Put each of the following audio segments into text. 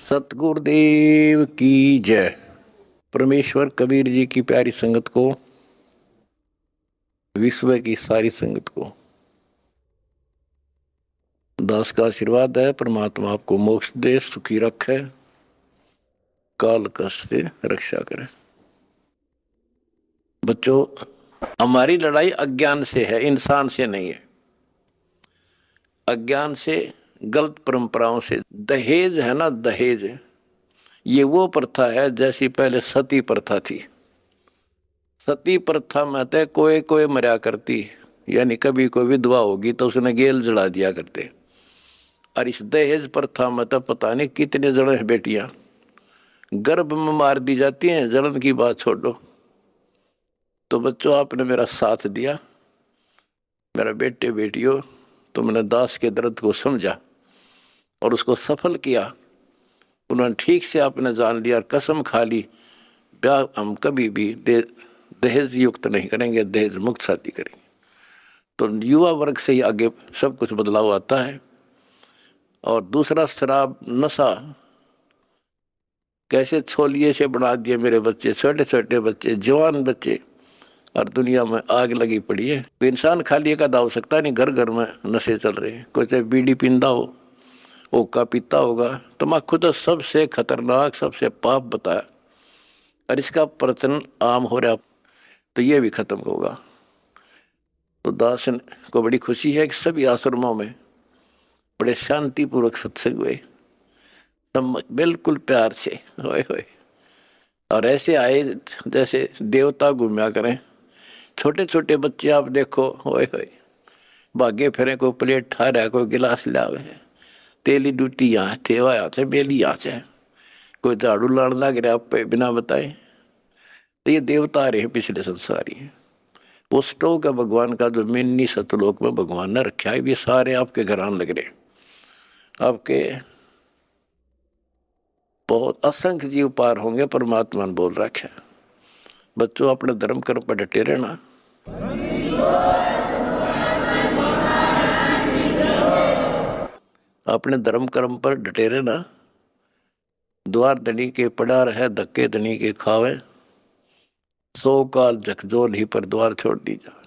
सतगुरुदेव की जय। परमेश्वर कबीर जी की प्यारी संगत को, विश्व की सारी संगत को दास का आशीर्वाद है। परमात्मा आपको मोक्ष दे, सुखी रखे, काल कष्ट से रक्षा करे। बच्चों, हमारी लड़ाई अज्ञान से है, इंसान से नहीं है। अज्ञान से, गलत परंपराओं से। दहेज है ना, दहेज, ये वो प्रथा है जैसी पहले सती प्रथा थी। सती प्रथा में तो कोई कोई मरा करती, यानी कभी कोई विधवा होगी तो उसने गेल जला दिया करते। और इस दहेज प्रथा में तो पता नहीं कितने जने बेटियां गर्भ में मार दी जाती हैं, जलन की बात छोड़ो। तो बच्चों, आपने मेरा साथ दिया, मेरा बेटे बेटियों, तुमने दास के दर्द को समझा और उसको सफल किया। उन्होंने ठीक से आपने जान लिया और कसम खा ली, ब्याह हम कभी भी दहेज युक्त नहीं करेंगे, दहेज मुक्त शादी करेंगे। तो युवा वर्ग से ही आगे सब कुछ बदलाव आता है। और दूसरा, शराब नशा कैसे छोलिए से बना दिए मेरे बच्चे, छोटे छोटे बच्चे, जवान बच्चे, और दुनिया में आग लगी पड़ी है। कोई इंसान खाली एक आधा हो सकता नहीं, घर घर में नशे चल रहे हैं। कोई चाहे बीड़ी पींदा हो, ओका पीता होगा। तम्बाकू तो सबसे खतरनाक, सबसे पाप बताया, और इसका प्रचलन आम हो रहा, तो ये भी खत्म होगा। तो दास को बड़ी खुशी है कि सभी आश्रमों में बड़े शांतिपूर्वक सत्संग हुए, बिल्कुल प्यार से, होए होए। और ऐसे आए जैसे देवता घूमया करें। छोटे छोटे बच्चे आप देखो, होए होए, भागे फिरे, कोई प्लेट ठा रहा है, कोई गिलास लावे, तेली डूटी यहाँ थे, यहाँ से बेली यहाँ से, कोई झाड़ू लाड़ लग रहा पे बिना बताए। तो ये देवता रहे पिछले संसारी हैं। पुष्टों का भगवान का जो मिन्नी सतलोक में भगवान ने रखा है, ये सारे आपके घर आने लग रहे। आपके बहुत असंख्य जीव पार होंगे, परमात्मा ने बोल रखा है। बच्चों, अपने धर्म कर्म पर डटे रहना। अपने धर्म कर्म पर डटे रहना। द्वार धनी के पड़ा रहे, धक्के धनी के खावे, 100 काल झकझोल ही पर द्वार छोड़ दी जा।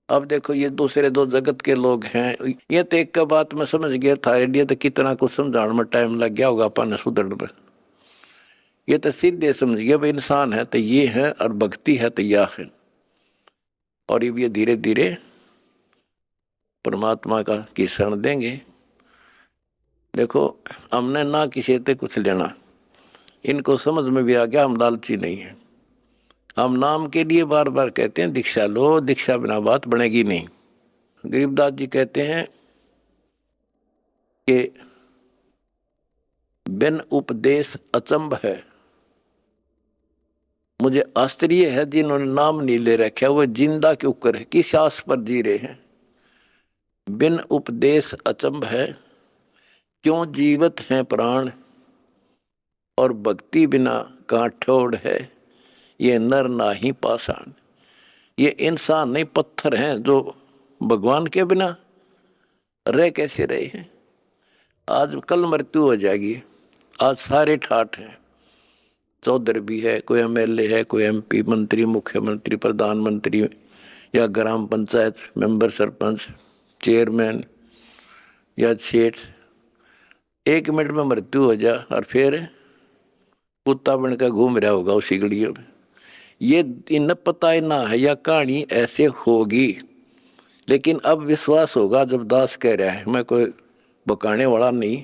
अब देखो, ये दूसरे दो जगत के लोग हैं। ये तो एक का बात मैं समझ गया था, आइडिया तो कितना कुछ समझाने में टाइम लग गया होगा अपन सुधरने में। ये तो सीधे समझ गया, भाई इंसान है तो ये है, और भक्ति है तो यह है। और ये धीरे धीरे परमात्मा का की शरण देंगे। देखो, हमने ना किसी से कुछ लेना, इनको समझ में भी आ गया हम लालची नहीं है। हम नाम के लिए बार बार कहते हैं दीक्षा लो, दीक्षा बिना बात बनेगी नहीं। गरीबदास जी कहते हैं कि बिन उपदेश अचंभ है। मुझे आश्चर्य है जिन्होंने नाम नहीं ले रखा, वो जिंदा के ऊपर है, किस आस पर जी रहे हैं। बिन उपदेश अचंभ है, क्यों जीवित हैं प्राण, और भक्ति बिना कहाँ ठोड़ है, ये नर नाही पाषाण। ये इंसान नहीं, पत्थर हैं जो भगवान के बिना रह कैसे रहे हैं। आज कल मृत्यु हो जाएगी। आज सारे ठाठ हैं, चौधरी भी है, कोई एमएलए है, कोई एमपी, मंत्री, मुख्यमंत्री, प्रधानमंत्री, या ग्राम पंचायत मेंबर, सरपंच, चेयरमैन या सेठ। 1 मिनट में मृत्यु हो जा और फिर कुत्ता बनकर घूम रहा होगा उसी गलियों में। ये इन पता ही ना है या कहानी ऐसे होगी, लेकिन अब विश्वास होगा जब दास कह रहा है। मैं कोई बकाने वाला नहीं,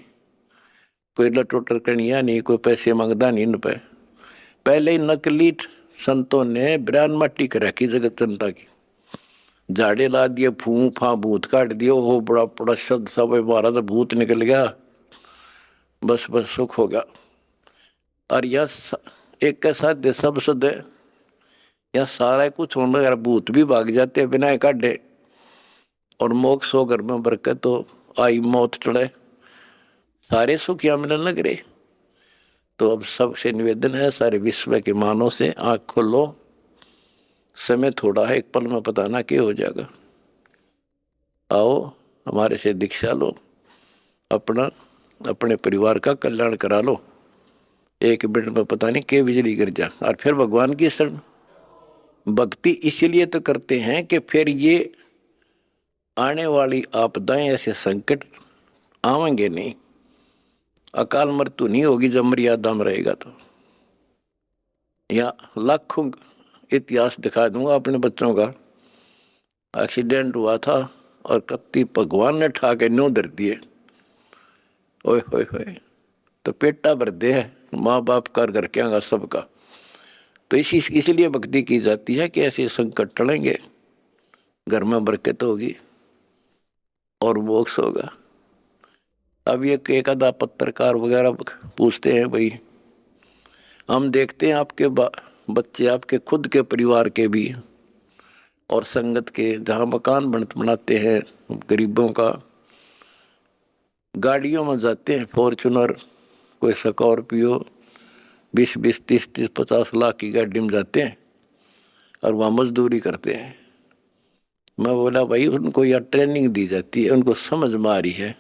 कोई लटोटर कनिया नहीं, कोई पैसे मांगता नहीं इन पे। पहले ही नकली संतों ने ब्रान मट्टी कर रखी जगत जनता की, झाड़े ला दिए, फू फा भूत काट दिए, हो बड़ा बड़ा शब्द सब मारा तो भूत निकल गया, बस बस सुख हो गया। और यह एक के साथ सब सद या सारा कुछ होने लगा, भूत भी भाग जाते बिना काटे, और मोक्ष हो घर में बरकत तो आई, मौत टले, सारे सुख यहाँ मिलने लग रहे। तो अब सबसे निवेदन है, सारे विश्व के मानव से, आँख खोलो, समय थोड़ा है, एक पल में पता ना क्या हो जाएगा। आओ हमारे से दीक्षा लो, अपना अपने परिवार का कल्याण करा लो, एक मिनट में पता नहीं के बिजली गिर जा, और फिर भगवान की शरण। भक्ति इसीलिए तो करते हैं कि फिर ये आने वाली आपदाएं, ऐसे संकट आवेंगे नहीं, अकाल मृत्यु नहीं होगी जब मर्यादा में रहेगा तो। या लाखों इतिहास दिखा दूंगा अपने बच्चों का, एक्सीडेंट हुआ था और कत्ती भगवान ने ठा के न्यों धर दिए, ओए होए होए, तो पेटा भर दे है माँ बाप का, घर क्या सबका। तो इसलिए भक्ति की जाती है कि ऐसे संकट टलेंगे, घर में बरकत होगी और मोक्ष होगा। अब ये एक आधा पत्रकार वगैरह पूछते हैं, भाई हम देखते हैं आपके बच्चे, आपके खुद के परिवार के भी और संगत के, जहाँ मकान बनाते हैं गरीबों का, गाड़ियों में जाते हैं, फॉर्चुनर, कोई स्कॉर्पियो, 20-20, 30-30, 50 लाख की गाड़ी में जाते हैं और वहाँ मजदूरी करते हैं। मैं बोला भाई उनको यह ट्रेनिंग दी जाती है, उनको समझ में आ रही है,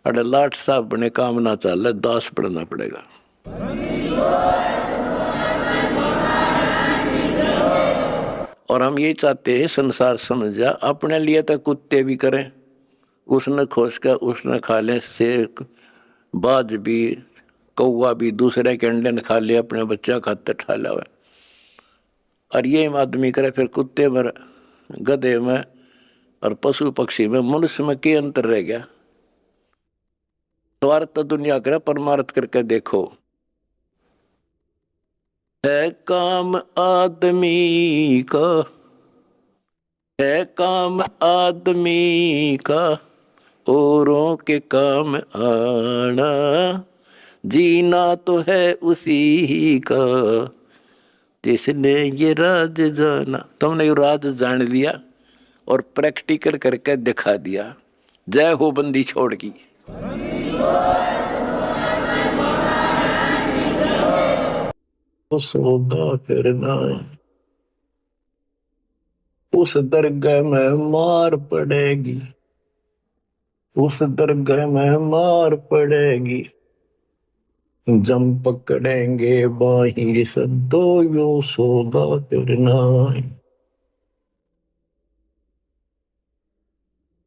अरे लाट साहब बने काम ना चल रहा, दास पढ़ना पड़ेगा। और हम यही चाहते हैं संसार समझ जा, अपने लिए तो कुत्ते भी करें, उसने खोज कर उसने खा ले, शेर बाज भी, कौवा भी दूसरे के अंडे खा ले, अपने बच्चा खाते ठा लावे। और ये आदमी करे फिर कुत्ते में, गधे में और पशु पक्षी में, मनुष्य में क्या अंतर रह गया? स्वार्थ तो दुनिया करे, परमार्थ करके देखो। है काम आदमी का, है काम आदमी का, औरों के काम आना, जीना तो है उसी का जिसने ये राज जाना। तुमने ये राज जान लिया और प्रैक्टिकल करके दिखा दिया। जय हो बंदी छोड़ की। तो सौदा करना उस दरगाह में मार पड़ेगी, उस दरगाह में मार पड़ेगी, जम पकड़ेंगे बाहिर सदो यो सौदा करना।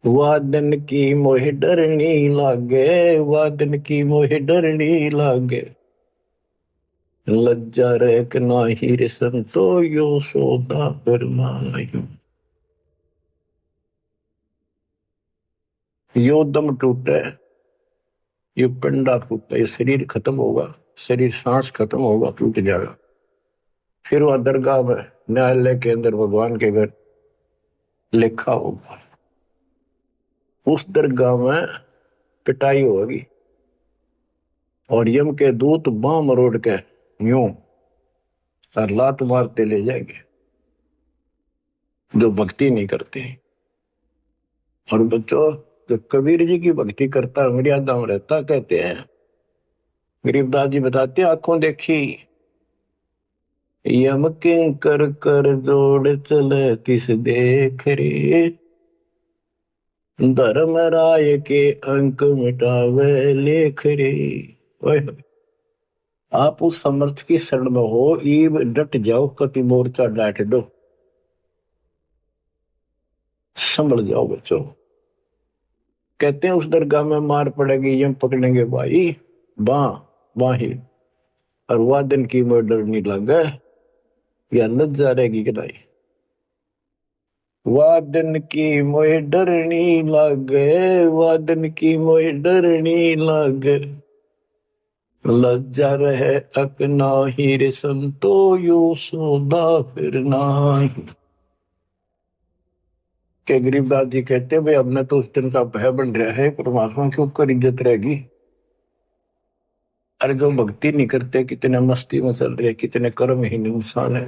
वादन की मोह डरनी लागे, वादन की मोह डरनी लागे, लज्जा रेक नाही संतो यो सौदा करना। यो दम टूटे, ये पिंडा फूटा, ये शरीर खत्म होगा, शरीर सांस खत्म होगा, टूट जाएगा। फिर वह दरगाह में न्यायालय के अंदर भगवान के घर लिखा होगा, उस दरगाह में पिटाई होगी और यम के दूत बां मरोड़ के यूं और लात मारते ले जाएंगे जो भक्ति नहीं करते। और बच्चों, जो कबीर जी की भक्ति करता मर्यादा में रहता, कहते हैं गरीबदास जी बताते हैं, आंखों देखी यम किंकर कर जोड़ चले तिस देख रे, धर्म राय के अंक मिटावे लेख रे। आप उस समर्थ की शरण में हो, ईब डट जाओ, कति मोर्चा डांट दो, संभल जाओ बच्चों। कहते हैं उस दरगाह में मार पड़ेगी, यम पकड़ेंगे भाई बाहिर, और वादन की मोह डरनी लगे, या लज्जा रहेगी कि नहीं। वादन की मोह डरनी लागे, वादन की मोह डरनी लागे, लज्जा रहे अक नाही रे संतो यो सौदा फिर नाही। के गरीबदास जी कहते भाई हमने तो उस दिन का भय बन रहा है, परमात्मा के ऊपर इज्जत रहेगी। अरे जो भक्ति नहीं करते कितने मस्ती में चल रहे, कितने कर्महीन इंसान है।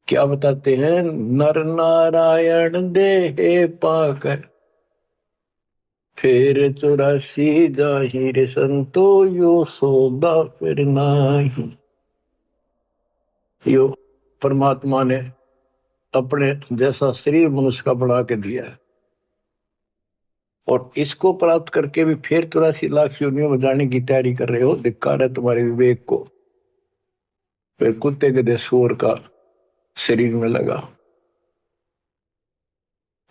क्या बताते हैं, नर नारायण देह पाकर फिर 84 जाहिर संतो यो सौदा फिर नाही। यो परमात्मा ने अपने जैसा शरीर मनुष्य का बना के दिया है, और इसको प्राप्त करके भी फिर 83 लाख योनियों में जाने की तैयारी कर रहे हो। धिक्कार है तुम्हारे विवेक को। फिर कुत्ते गधे सूअर का शरीर में लगा।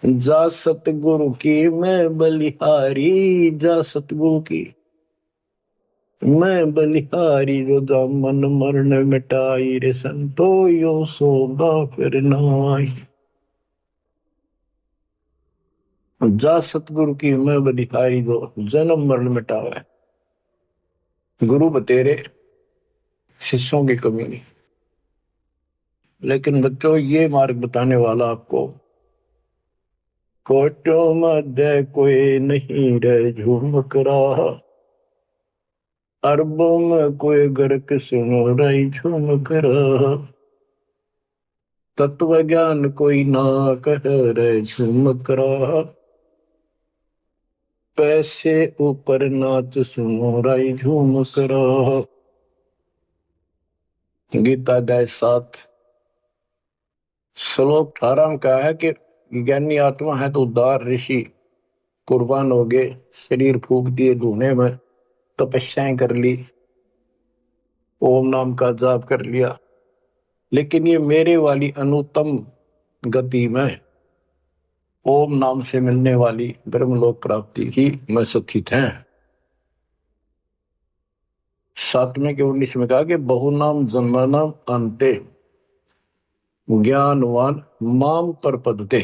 जा सतगुरु की मैं बलिहारी, जा सतगुरु की मैं बलिहारी, जो दामन मरण मिटाई रे संतो, यो सोगा फिर नाई। जा सतगुरु की मैं बलिहारी, जो जन्म मरण मिटावे। गुरु बतेरे, शिष्यों की कमी नहीं। लेकिन बच्चों, ये मार्ग बताने वाला आपको, कोटों मध्य कोई नहीं रे झूमक रहा, अरबों में कोई गर्क सुनो रही झूमक रहा, तत्व ज्ञान कोई ना कह रे झूमक रहा, पैसे ऊपर नाच सुनो रही झूमक रहा। गीता अध्याय 7 श्लोक 18 में कहा है कि ज्ञानी आत्मा है तो उदार ऋषि कुर्बान हो गए, शरीर फूक दिए धुएं में, तपस्याएं कर ली, ओम नाम का जाप कर लिया, लेकिन ये मेरे वाली अनुत्तम गति में ओम नाम से मिलने वाली ब्रह्मलोक प्राप्ति ही में स्थित है। 7वें के 19 में कहा कि बहुनाम जन्मनाम अंते ज्ञानवान माम पर पदते।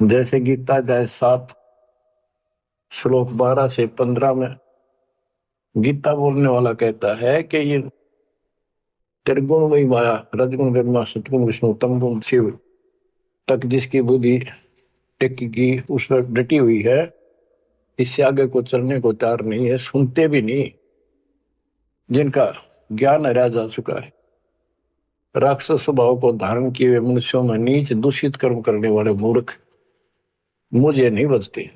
जैसे गीता अध्याय 7 श्लोक 12 से 15 में गीता बोलने वाला कहता है कि ये त्रिगुण वही माया, रजगुण ब्रह्मा सतगुण विष्णु तमगुण शिव तक जिसकी बुद्धि टिकी उस पर डटी हुई है, इससे आगे को चलने को तैयार नहीं है, सुनते भी नहीं, जिनका ज्ञान हरा जा चुका है। राक्षस स्वभाव को धारण किए हुए मनुष्यों में नीच दूषित कर्म करने वाले मूर्ख मुझे नहीं बचते।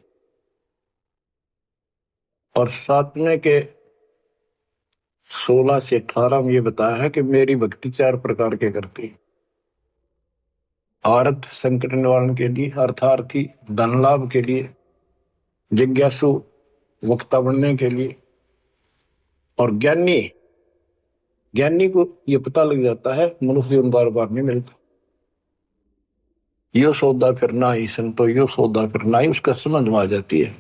और 7वें के 16 से 18 में ये बताया है कि मेरी भक्ति 4 प्रकार के करती है। अर्थ संकट निवारण के लिए, अर्थार्थी धन लाभ के लिए, जिज्ञासु वक्ता बनने के लिए, और ज्ञानी ज्ञानी को ये पता लग जाता है मनुष्य जीवन बार बार नहीं मिलता, यो सौदा करना ही संतो, यो सौदा करना ही, उसका समझ में आ जाती है।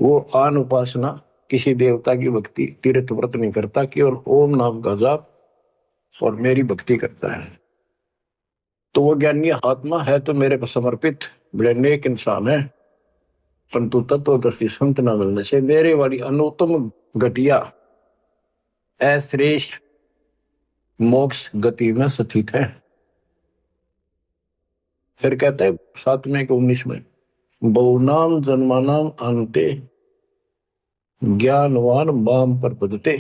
वो आन उपासना, किसी देवता की भक्ति, तीर्थ व्रत नहीं करता, केवल ओम नाम का जाप और मेरी भक्ति करता है। तो वो ज्ञानी आत्मा है तो मेरे को समर्पित बड़े नेक इंसान है, परंतु तत्वदर्शी संत न मिलने से मेरे वाली अनुत्तम घटिया अश्रेष्ठ मोक्ष गति में स्थित है। फिर कहते हैं 7वें के 19 में, बहुनाम जन्मानाम अंते ज्ञानवान माम पर पदते।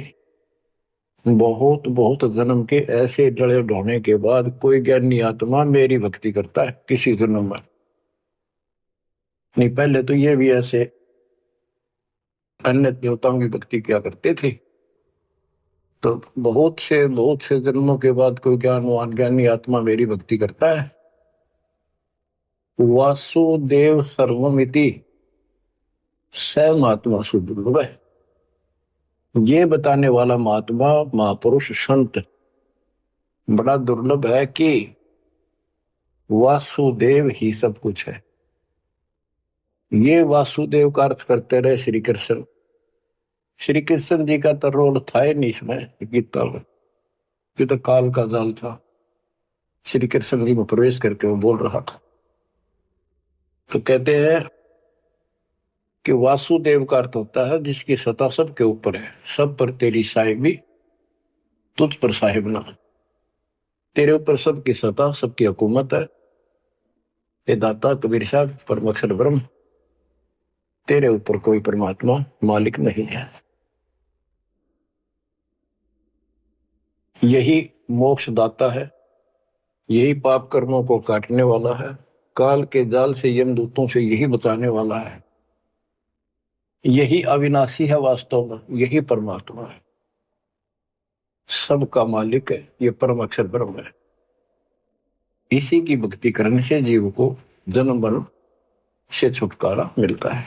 बहुत बहुत जन्म के ऐसे जड़े ढोने के बाद कोई ज्ञानी आत्मा मेरी भक्ति करता है किसी जन्म में। नहीं, पहले तो ये भी ऐसे अन्य देवताओं की भक्ति क्या करते थे। तो बहुत से जन्मों के बाद कोई ज्ञानवान ज्ञानी आत्मा मेरी भक्ति करता है। वासुदेव सर्वमिति स महात्मा सुदुर्लभ है। ये बताने वाला महात्मा महापुरुष संत बड़ा दुर्लभ है कि वासुदेव ही सब कुछ है। ये वासुदेव का अर्थ करते रहे श्री कृष्ण। श्री कृष्ण जी का तो रोल था ही नहीं इसमें गीता में, ये तो काल का जाल था। श्री कृष्ण जी में प्रवेश करके वो बोल रहा था। तो कहते हैं कि वासुदेव का अर्थ होता है जिसकी सत्ता सबके ऊपर है, सब पर तेरी साहिबी, तुझ पर साहिब ना। तेरे ऊपर सबकी सत्ता, सबकी हुकूमत है। ये दाता कबीर साहब परम अक्षर ब्रह्म, तेरे ऊपर कोई परमात्मा मालिक नहीं है। यही मोक्ष दाता है, यही पाप कर्मों को काटने वाला है, काल के जाल से यमदूतों से यही बचाने वाला है, यही अविनाशी है वास्तव में, यही परमात्मा है, सबका मालिक है, ये परम अक्षर ब्रह्म है। इसी की भक्ति करने से जीव को जन्म मरण से छुटकारा मिलता है।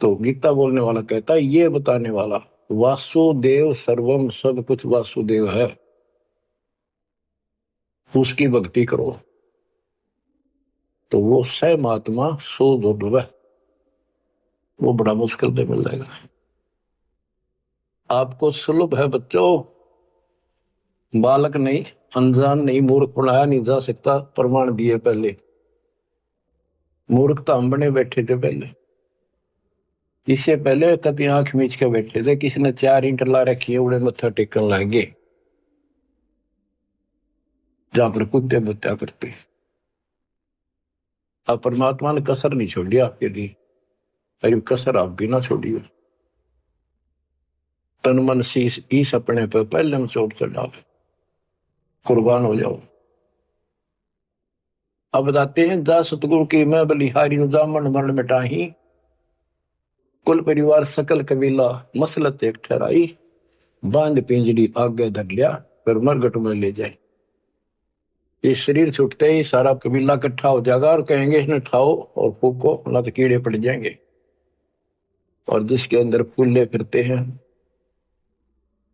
तो गीता बोलने वाला कहता है, ये बताने वाला वासुदेव सर्वम, सब कुछ वासुदेव है, उसकी भक्ति करो तो वो स महात्मा सो दुर्लभ, वो बड़ा मुश्किल से मिल जाएगा। आपको सुलभ है बच्चों, बालक नहीं, अनजान नहीं, मूर्ख बनाया नहीं जा सकता, प्रमाण दिए पहले। मूर्ख तो हम बने बैठे थे पहले, इससे पहले कभी आंख मीच के बैठे थे, किसी ने 4 ईंट ला रखी है, उड़े मत्था टेकन लागे जहां पर कुत्ते बत्या करते। अब परमात्मा ने कसर नहीं छोड़ी आपके लिए, अरे कसर आप भी ना छोड़िए। तन मन शीश ईस अपने पे पहले में चोट चढ़ाओ, कुर्बान हो जाओ। अब बताते हैं, जा सतगुरु की मैं बलिहारी, जामन मरण मिटाही, कुल परिवार सकल कबीला मसलत एक ठहराई, बांध पिंजरी आगे धर लिया, फिर मरगट में ले जाए। ये शरीर छूटते ही सारा कबीला इकट्ठा हो जाएगा और कहेंगे इसने ठाओ और फूको, ना तो कीड़े पड़ जाएंगे। और जिसके अंदर फूले फिरते हैं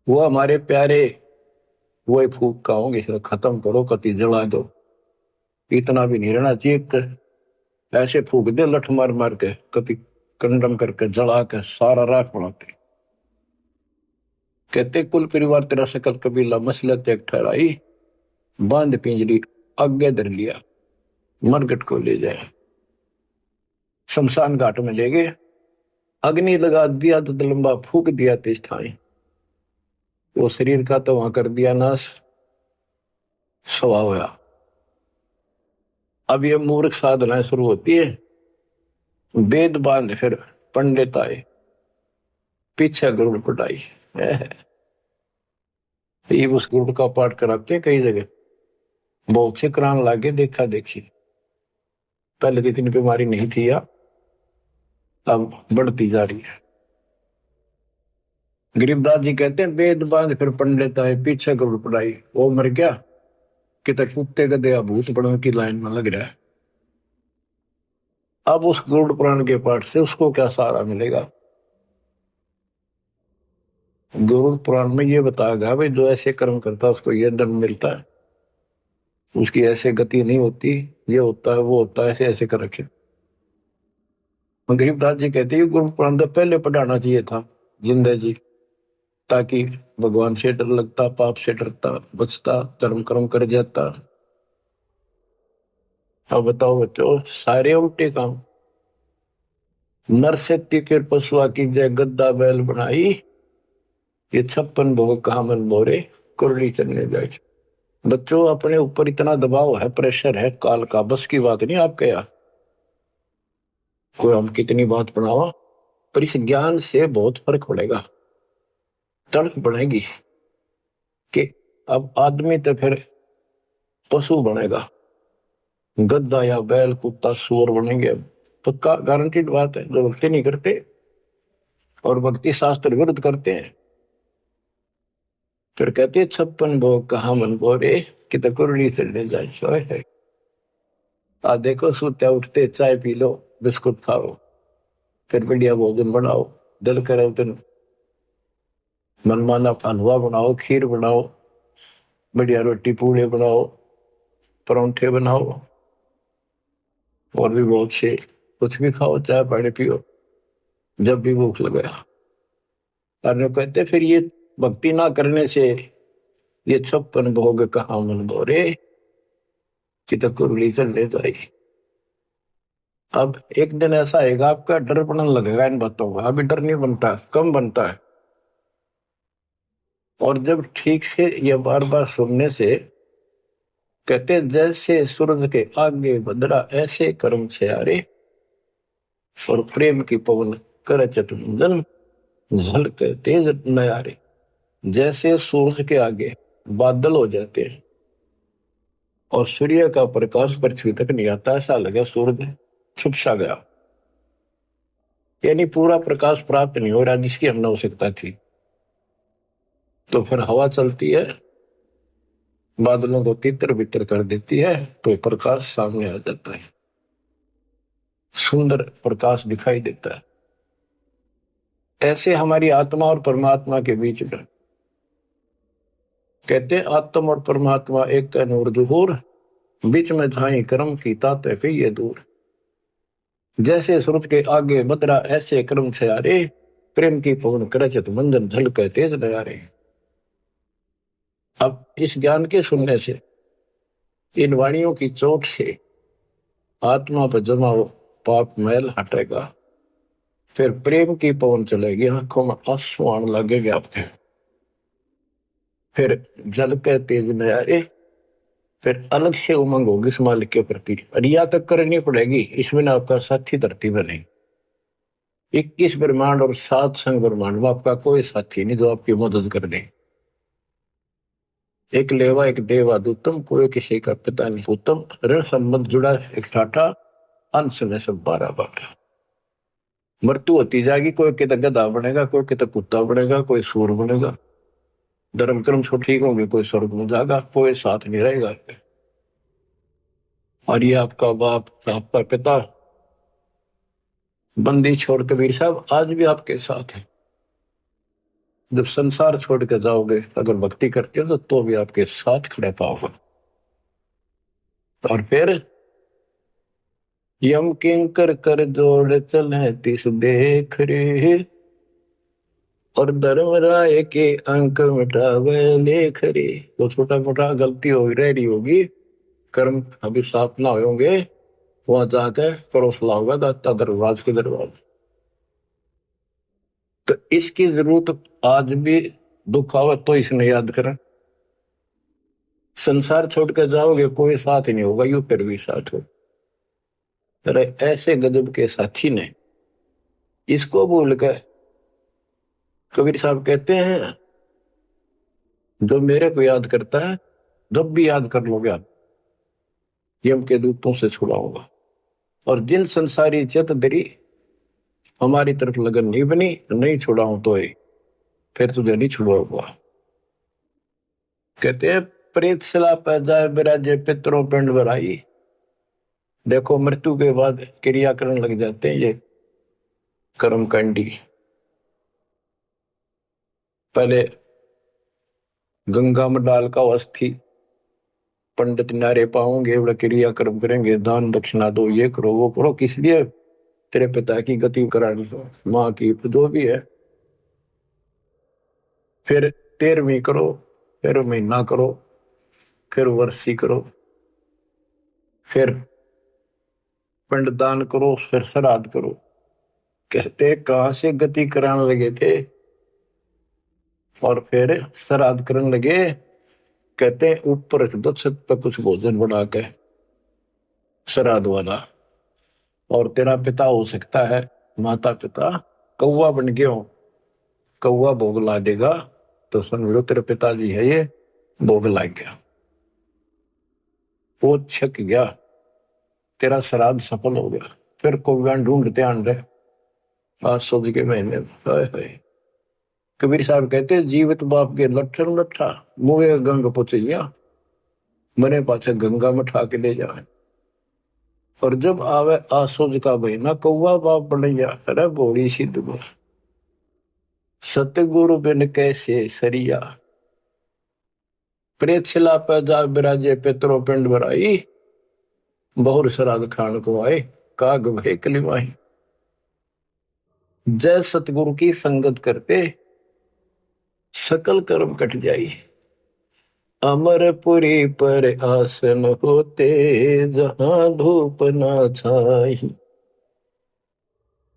वो हमारे प्यारे, वो फूक का होंगे, खत्म करो, कति जला दो, इतना भी नहीं रहना चाहिए। ऐसे फूक दे लठ मार मार के, कति कंडम करके जला के सारा राख बनाते। कहते कुल परिवार तेरा सकल कबीला मसलत एक ठहराई, बांध पिंजरी आगे धर लिया, मरगट को ले जाए, शमशान घाट में ले गए, अग्नि लगा दिया तो लंबा फूक दिया तेज ठाई, वो शरीर का तो वहां कर दिया नाश, सवा होया। अब ये मूर्ख साधनाएं शुरू होती है, वेद बांध फिर पंडित आए, पीछे गरुड़ पटाई। ये उस गरुड़ का पाठ कराते हैं कई जगह, बहुत से करान लागे, देखा देखी। पहले तो इतनी बीमारी नहीं थी या अब बढ़ती जा रही है। गरीबदास जी कहते हैं, वेद बांध फिर पंडित आए, पीछे गरुड़ पटाई, वो मर गया कि तक कुत्ते का दया भूत बड़ों की लाइन में लग रहा है। अब उस गरुड़ पुराण के पाठ से उसको क्या सहारा मिलेगा? गरुड़ पुराण में ये बताया गया भाई, जो ऐसे कर्म करता है उसको ये दंड मिलता है, उसकी ऐसे गति नहीं होती, ये होता है वो होता है, ऐसे ऐसे कर रखे। गरीबदास जी कहते हैं गुरु पुराण तो पहले पढ़ाना चाहिए था जिंदा जी, ताकि भगवान से डर लगता, पाप से डरता, बचता, धर्म कर्म कर जाता। अब बताओ बच्चों, सारे उल्टे काम। नर शक्ति के पशुआ की जय गद्दा बैल बनाई, ये 56 भोग कहा मन मोरे, कुरली चलने जाए। बच्चों अपने ऊपर इतना दबाव है, प्रेशर है काल का, बस की बात नहीं आपके यहाँ। कोई हम कितनी बात बनावा, पर इस ज्ञान से बहुत फर्क पड़ेगा, तड़प बढ़ेगी कि अब आदमी तो फिर पशु बनेगा, गद्दा या बैल कुत्ता सूअर बनेंगे, पक्का गारंटीड बात है। जो भक्ति नहीं करते और भक्ति शास्त्र विरुद्ध करते हैं, फिर कहते हैं 56 भोग कहा मन बोरे, कि तो कुरली चढ़ने जाए। आ देखो सोते उठते चाय पी लो, बिस्कुट खाओ, फिर बढ़िया भोजन बनाओ, दिल करे तो मनमाना हलवा बनाओ, खीर बनाओ, बढ़िया रोटी पूड़े बनाओ, परोंठे बनाओ, और भी बहुत से, कुछ भी खाओ, चाय पानी पियो जब भी भूख लगे। और कहते फिर ये भक्ति ना करने से ये 56 भोग कहाँ मन बोरे, कि तो कुरली चढ़ने जाए। अब एक दिन ऐसा आएगा आपका डर पड़ने लगेगा इन बातों का, अभी डर नहीं बनता, कम बनता है। और जब ठीक से ये बार बार सुनने से, कहते जैसे सूरज के आगे बदरा ऐसे कर्म छे, और प्रेम की पवन कर चतुंजन, झलक तेज नयारे। जैसे सूरज के आगे बादल हो जाते हैं और सूर्य का प्रकाश पृथ्वी तक नहीं आता, ऐसा लगे सूरज छुप सा गया, यानी पूरा प्रकाश प्राप्त नहीं हो रहा जिसकी हमने आवश्यकता थी। तो फिर हवा चलती है, बादलों को तितर बितर कर देती है, तो प्रकाश सामने आ जाता है। सुंदर प्रकाश दिखाई देता है। ऐसे हमारी आत्मा और परमात्मा के बीच में कहते हैं आत्मा और परमात्मा एक तय नूर दुहूर, बीच में झाई कर्म की ताते पे ये दूर। जैसे सूरज के आगे बदरा ऐसे कर्म छयारे, प्रेम की पवन करचत मंजन झलके तेज नयारे। अब इस ज्ञान के सुनने से, इन वाणियों की चोट से आत्मा पर जमा हो पाप मैल हटेगा, फिर प्रेम की पवन चलेगी, आंखों में आंसू आने लगेंगे आपके, फिर जल के तेज नजारे, फिर अलग से उमंग होगी इस मालिक के प्रति। रिया तक करनी पड़ेगी, इसमें ना आपका साथी धरती में नहीं। 21 ब्रह्मांड और 7 संग ब्रह्मांड में आपका कोई साथी नहीं जो आपकी मदद कर दे। एक लेवा एक देवा दूतम, कोई किसी का पिता नहीं उत्तम, ऋण संबंध जुड़ा एक ठाठा, अंश में सब 12 बाटा। मृत्यु होती जाएगी, कोई कितना गधा बनेगा, कोई कितना कुत्ता बनेगा, कोई सूर बनेगा। धर्म कर्म सब ठीक होंगे, कोई स्वर्ग में जाएगा, कोई साथ नहीं रहेगा। और ये आपका बाप आपका पिता बंदी छोड़ कबीर साहब आज भी आपके साथ है। जब संसार छोड़ के जाओगे, अगर भक्ति करते हो तो भी आपके साथ खड़े पाओगे। और फिर यम किंकर कर जोड़ चले तिस देख रे, और धर्म राय के अंक मिटावे लेख रे। तो छोटा मोटा गलती हो रही होगी, कर्म अभी साफ ना होंगे, वहां जाकर परोसला होगा दाता दरबार के दरबार। तो इसकी जरूरत आज भी दुख आवे तो इसने याद करें। संसार छोड़ कर जाओगे कोई साथ ही नहीं होगा, यू फिर भी साथ हो। अरे ऐसे गजब के साथी ने इसको भूल कर, कबीर साहब कहते हैं जो मेरे को याद करता है, जब भी याद कर लोगे आप, यम के दूतों से छुड़ाऊंगा। और जिन संसारी चित दरी हमारी तरफ लगन नहीं बनी, नहीं छुड़ाऊं तो फिर तुझे नहीं छुड़ाऊंगा। कहते हैं प्रेत शिला पर जाए बिराजे पितरों पिंड भराई। देखो मृत्यु के बाद क्रिया करने लग जाते हैं ये कर्मकांडी। पहले गंगा में डाल का अस्थि पंडित नारे पाओगे, बड़ा क्रिया कर्म करेंगे, दान दक्षिणा दो, ये करो वो करो, किस लिए? तेरे पिता की गति करानी दो, माँ की जो भी है। फिर 13वीं करो, फिर महीना करो, फिर वर्षी करो, फिर पिंडदान करो, फिर श्राद्ध करो। कहते कहां से गति कराने लगे थे, और फिर श्राद्ध करने लगे। कहते ऊपर रख दो छत पर कुछ भोजन बना के श्राद्ध वाला, और तेरा पिता हो सकता है माता पिता कौवा बन गए हो, कौवा भोग ला देगा तो समझो तेरे पिताजी है ये, भोग ला गया, वो छक गया, तेरा श्राद्ध सफल हो गया। फिर कौवा ढूंढते आन रहे आज सोच के महीने में। कबीर साहब कहते जीवित बाप के लट्ठर लट्ठा, मुए गंग पुचैया, मरे पाछे गंगा में ठा के ले जाए। और जब आवे आसोज का महीना, कौवा बाप बनैया। अरे बोली सिद्ध गो सतगुरु बिन कैसे सरिया, प्रेत शिला पर जा बिराजे पितरो पिंड भराई, बहुर श्राद्ध खान को आए, काग भय कलिमाई। जय सतगुरु की संगत करते सकल कर्म कट जाई, अमरपुरी पर आसन होते, जहां धूप ना छाई।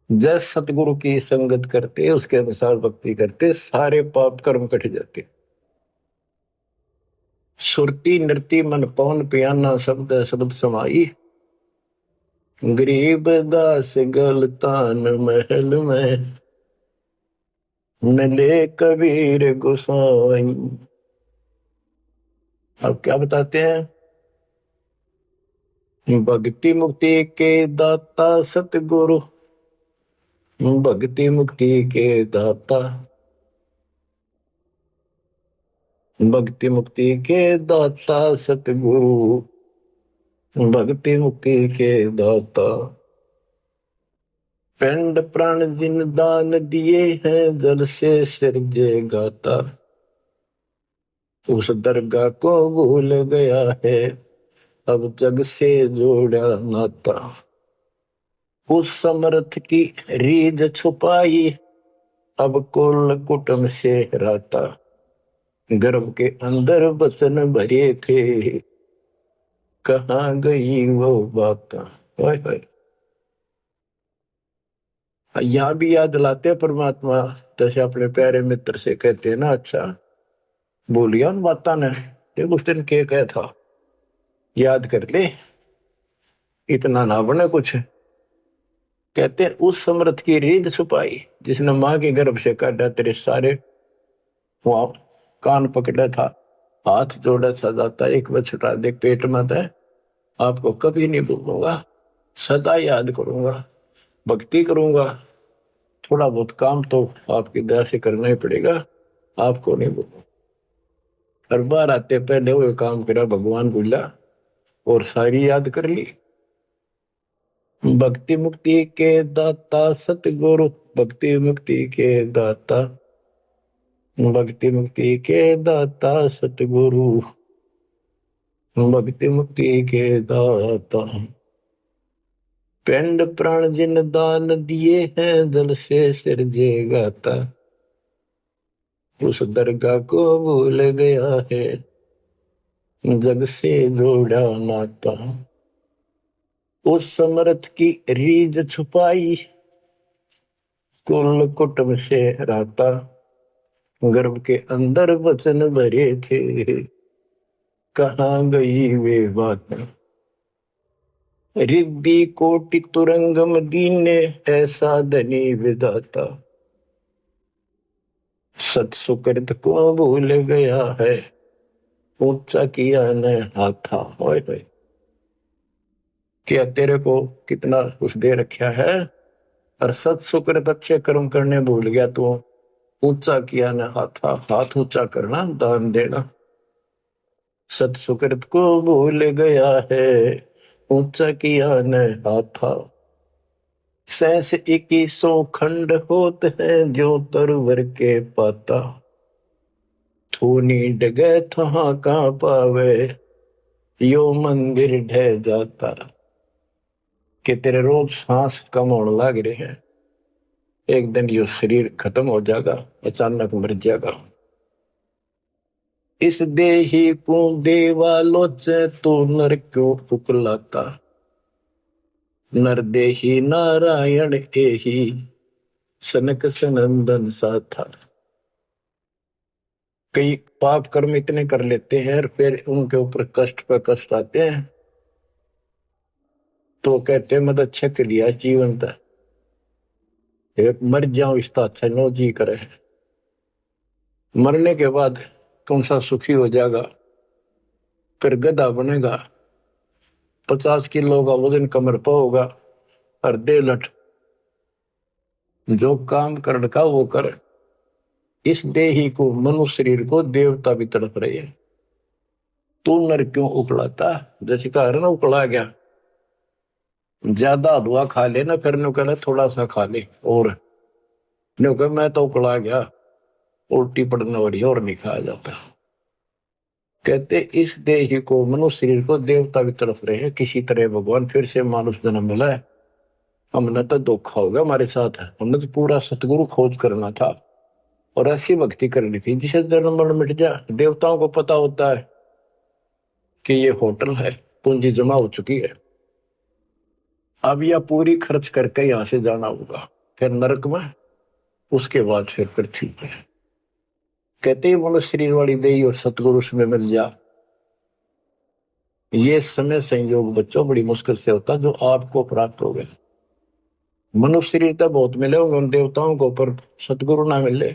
जय सतगुरु की संगत करते, उसके अनुसार भक्ति करते, सारे पाप कर्म कट जाते। सुरती नृति मन पवन पियाना, शब्द शब्द समाई, गरीब दास गलतान महल में, मिले कबीर गोसाई। अब क्या बताते हैं? भक्ति मुक्ति के दाता सतगुरु, भक्ति मुक्ति के दाता, भक्ति मुक्ति के दाता सतगुरु, भक्ति मुक्ति के दाता। पिंड प्राण जिन दान दिए हैं, जल से सिरजे गाता। उस दरगाह को भूल गया है, अब जग से जोड़ा नाता। उस समर्थ की रीझ छुपाई, अब कुल कुटुंब से राता। गर्भ के अंदर बचन भरे थे, कहाँ गई वो बात। हाय हाय। यहाँ भी याद दिलाते हैं परमात्मा, जैसे अपने प्यारे मित्र से कहते हैं ना, अच्छा भूल गया उन बातों ने, देख उस दिन क्या कहा था, याद कर ले, इतना ना बने कुछ। कहते हैं उस समर्थ की रीढ़ छुपाई, जिसने मां के गर्भ से काटा तेरे सारे, वहां कान पकड़ा था, हाथ जोड़ा था, जाता एक बार छुटा दे पेट में था। आपको कभी नहीं भूलूंगा, सदा याद करूंगा, भक्ति करूंगा। थोड़ा बहुत काम तो आपकी दया से करना ही पड़ेगा, आपको नहीं भूलूंगा। हर बार आते पहले वो काम करा, भगवान भूला और सारी याद कर ली। भक्ति मुक्ति के दाता सतगुरु, भक्ति मुक्ति के दाता, भक्ति मुक्ति के दाता सतगुरु, भक्ति मुक्ति के दाता। पिंड प्राण जिन दान दिए हैं, जल से सिरजे गाता। उस दरगाह को भूल गया है, जग से जोड़ा नाता। उस समर्थ की रीझ छुपाई, कुल कुटुंब से राता। गर्भ के अंदर वचन भरे थे, कहाँ गई वे बात। रिद्धि कोटि तुरंगम दीने, ऐसा धनी विधाता। सत सुकृत को भूल गया है, ऊंचा किया न हाथा। ओए होए, क्या तेरे को कितना कुछ दे रखा है, और सत सुकृत अच्छे कर्म करने भूल गया तू। ऊंचा किया न हाथा, हाथ ऊंचा करना, दान देना। सत सुकृत को भूल गया है, ऊंचा किया न हाथा। सहस 2100 खंड होत है, जो तरवर के पाता। थूनी डगे थहा कहाँ पावे, यो मंदिर ढह जाता। कि तेरे रोज सांस कम होने लग रहे हैं, एक दिन यो शरीर खत्म हो जाएगा, अचानक मर जाएगा। इस देही को देवा लोचे, तो नर क्यों उकलाता। नर देही नारायण एही, सनक सनंदन साथा। कई पाप कर्म इतने कर लेते हैं और फिर उनके ऊपर कष्ट पर कष्ट आते हैं, तो कहते हैं मत अच्छा कर लिया जीवन था, मर जाओ इसका अच्छा नो जी करे। मरने के बाद कौन सा सुखी हो जाएगा, फिर गधा बनेगा, 50 किलो का वजन कमर पर होगा, और दे लट, जो काम कर का वो कर। इस देही को, मनुष्य शरीर को देवता भी तड़प रहे हैं, तू नर क्यों उकलाता। जैसे कहा ना उकला गया, ज्यादा हलवा खा लेना, फिर नु कहना थोड़ा सा खा ले, और नु कह मैं तो उकला गया, उल्टी पड़ने वाली और नहीं खाया जाता। कहते इस देह को, मनुष्य शरीर को देवता भी तरफ रहे हैं, किसी तरह भगवान फिर से मानुष जन्म मिला है। हमने तो धोखा हो गया हमारे साथ, हमने तो पूरा सतगुरु खोज करना था और ऐसी भक्ति करनी थी जिसे जन्म मरण मिट जाए। देवताओं को पता होता है कि ये होटल है, पूंजी जमा हो चुकी है, अब यह पूरी खर्च करके यहां से जाना होगा, फिर नरक में, उसके बाद फिर पृथ्वी पे। कहते ही मनुष्य शरीर वाली देही और सतगुरु में मिल जा। ये समय संयोग बच्चों बड़ी मुश्किल से होता जो आपको प्राप्त हो गए। मनुष्य शरीर तो बहुत मिले होंगे उन देवताओं को, पर सतगुरु ना मिले,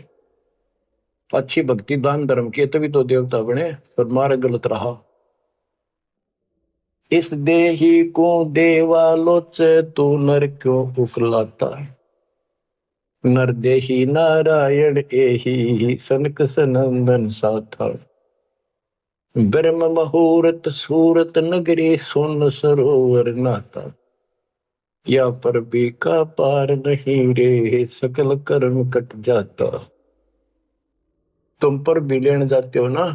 अच्छी भक्ति दान धर्म किए तभी तो देवता बने, पर मार्ग गलत रहा। इस देही को देवालोचे, तू नर क्यों उकलाता। नर देही नारायण एही, सनक सनंदन साथा। ब्रह्म मुहूर्त सूरत नगरी, सुन सरोवर नाता। या पर भी का पार नहीं रे, सकल कर्म कट जाता। तुम पर भी लेने जाते हो ना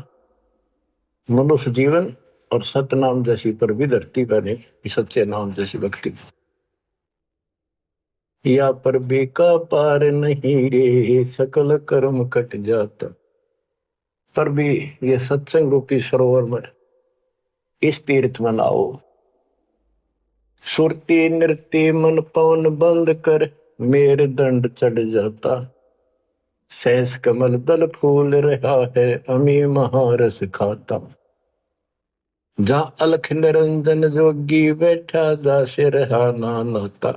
मनुष्य जीवन और सतनाम जैसी पर भी धरती पर नहीं कि सच्चे नाम जैसी भक्ति। या पर भी का पार नहीं रे, सकल कर्म कट जाता। पर भी ये सत्संग रूपी सरोवर में इस तीर्थ में लाओ, सुरती नृत्य मन पवन बंद कर, मेरे दंड चढ़ जाता। सहस कमल दल फूल रहा है, अमी महारस खाता। जहाँ अलख निरंजन जोगी बैठा, दासे रहा नाता।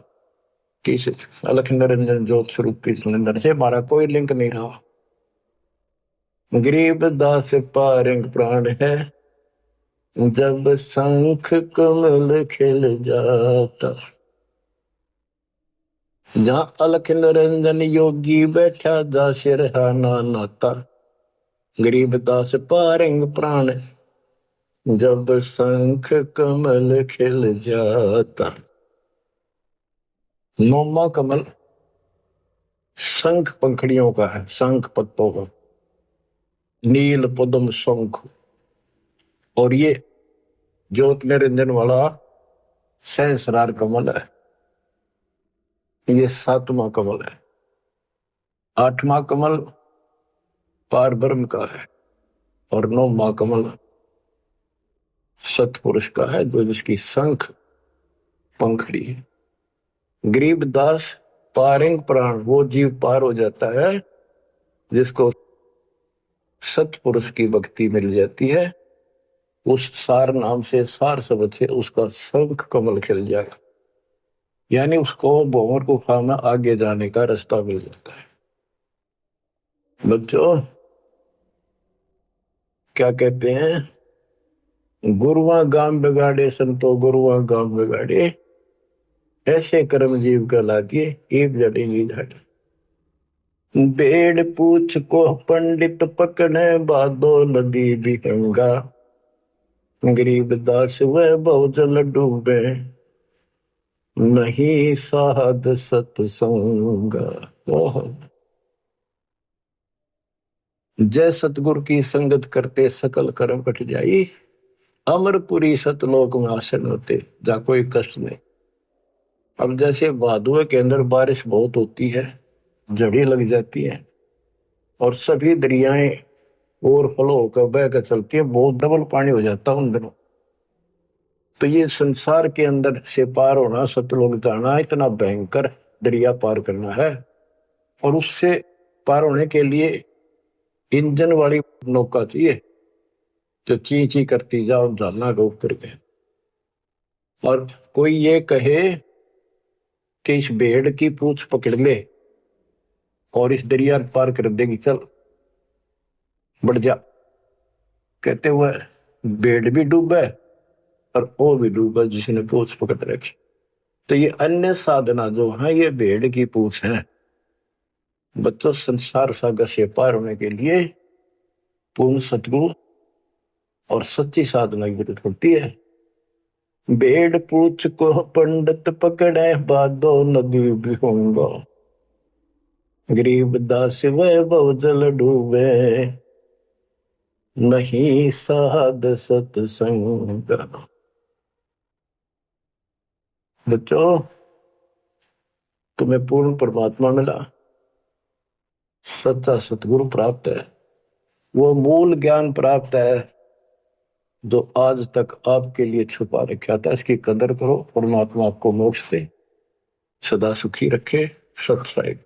किस अलख निरंजन ज्योत स्वरूप की सुंदर से हमारा कोई लिंक नहीं रहा। गरीब दास पारंग प्राण है, जब शंख कमल खिल जाता। जहाँ अलख निरंजन योगी बैठा, दासे रहा नाता। गरीब दास पारंग प्राण, जब शंख कमल खिल जाता। नौमा कमल शंख पंखड़ियों का है, शंख पत्तों का, नील पद्म शंख। और ये ज्योत निरंजन वाला सहस्रार कमल है, ये सातवां कमल है। आठवां कमल पार ब्रह्म का है और नौवां कमल सतपुरुष का है, जो जिसकी शंख पंखड़ी है। गरीब दास पारंग प्राण, वो जीव पार हो जाता है जिसको सतपुरुष की भक्ति मिल जाती है। उस सार नाम से, सार शब्द से उसका शंख कमल खिल जाएगा, यानी उसको भंवर गुफा में आगे जाने का रास्ता मिल जाता है। बच्चों क्या कहते हैं, गुरुआ गांव बिगाड़े संतो, गुरुआ गांव बिगाड़े, ऐसे कर्म जीव कहला दिए, एक जड़ेगी झाड़ी। बेड़ पूछ को पंडित पकड़े, बादो नदी बिहंगा। गरीब दास वह बहुजल डूबे, नहीं साध सत्संग। जय सतगुरु की संगत करते, सकल कर्म कट जाई। अमरपुरी सतलोक में आसन होते, जा कोई कष्ट नहीं। अब जैसे भादुए के अंदर बारिश बहुत होती है, जड़ी लग जाती है और सभी दरियाएं ओवरफ्लो होकर बहकर चलती है, बहुत डबल पानी हो जाता है उन दिनों। तो ये संसार के अंदर से पार होना, सतलोक जाना, इतना भयंकर दरिया पार करना है। और उससे पार होने के लिए इंजन वाली नौका चाहिए, जो ची ची करती जाओ झालना का ऊपर के। और कोई ये कहे कि इस भेड़ की पूंछ पकड़ ले और इस दरिया पार कर देगी, चल बढ़ जा, कहते हुए भेड़ भी डूबे और वो भी डूबा जिसने पूंछ पकड़ रखी। तो ये अन्य साधना जो है, ये भेड़ की पूंछ है। बच्चों संसार सागर से पार होने के लिए पूर्ण सतगुरु और सच्ची साधना की जरूरत होती है। भेड़ पूछ को पंडित पकड़े, बादो नदी बिहूंगा। गरीब दास वह बहुजल डूबे, नहीं साध सत्संग। बच्चों तुम्हें पूर्ण परमात्मा मिला, सच्चा सतगुरु प्राप्त है, वो मूल ज्ञान प्राप्त है जो आज तक आपके लिए छुपा रखा था। इसकी कदर करो, परमात्मा आपको मोक्ष दे, सदा सुखी रखे। सत्संग।